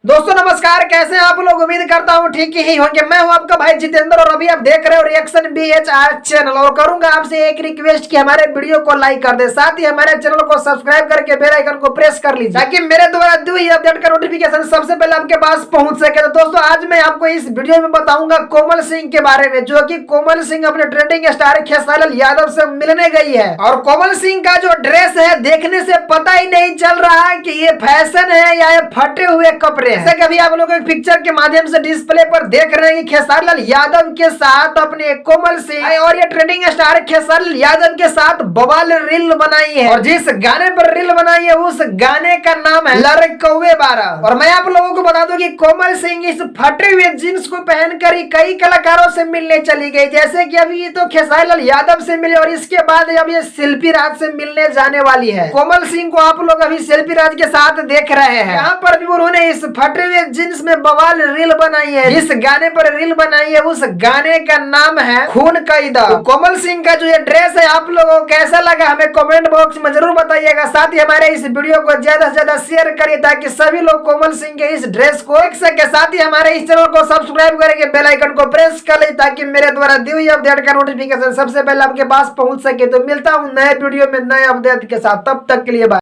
दोस्तों नमस्कार, कैसे हैं आप लोग। उम्मीद करता हूँ ठीक ही होंगे। मैं हूँ आपका भाई जितेंद्र और अभी आप देख रहे हो रिएक्शन BHR चैनल। और करूंगा आपसे एक रिक्वेस्ट कि हमारे वीडियो को लाइक कर दे, साथ ही हमारे चैनल को सब्सक्राइब करके बेल आइकन को प्रेस कर लीजिए ताकि मेरे द्वारा दी हुई अपडेट का नोटिफिकेशन सबसे पहले आपके पास पहुंच सके। तो दोस्तों आज मैं आपको इस वीडियो में बताऊंगा कोमल सिंह के बारे में, जो कि कोमल सिंह अपने ट्रेंडिंग स्टार खेसारी लाल यादव से मिलने गई है। और कोमल सिंह का जो ड्रेस है देखने से पता ही नहीं चल रहा है कि ये फैशन है या ये फटे हुए कपड़े हैं। जैसे कभी आप लोग पिक्चर के माध्यम से डिस्प्ले पर देख रहे हैं कि खेसारी लाल यादव के साथ अपने कोमल सिंह और ये ट्रेंडिंग स्टार खेसारी लाल यादव के साथ बवाल रील बनाई है। और जिस गाने पर रील बनाई है उस गाने का नाम है लड़कौवे 12। और मैं आप लोगों को बता दूं कि कोमल सिंह इस फटे हुए जींस को पहनकर ही कई कलाकारों से मिलने चली गई। जैसे कि अभी ये तो खेसारी लाल यादव से मिले और इसके बाद अब ये शिल्पी राज से मिलने जाने वाली है। कोमल सिंह को आप लोग अभी शिल्पी राज के साथ देख रहे हैं। यहाँ पर भी उन्होंने इस फटे हुए जींस में बवाल रील बनाई है। जिस गाने पर रील बनाई है उस गाने का नाम है खून कैदा। तो कोमल सिंह का जो ये ड्रेस है आप लोगों को कैसा लगा हमें कमेंट बॉक्स में जरूर बताइएगा। साथ ही हमारे इस वीडियो को ज्यादा से ज्यादा शेयर करिए ताकि सभी लोग कोमल सिंह के इस ड्रेस को देख सके। साथ ही हमारे इस चैनल को सब्सक्राइब करके बेल आइकन को प्रेस कर ले ताकि मेरे द्वारा दी हुई अपडेट का नोटिफिकेशन सबसे पहले आपके पास पहुंच सके। तो मिलता हूँ नए वीडियो में नए अपडेट के साथ, तब तक के लिए बाय।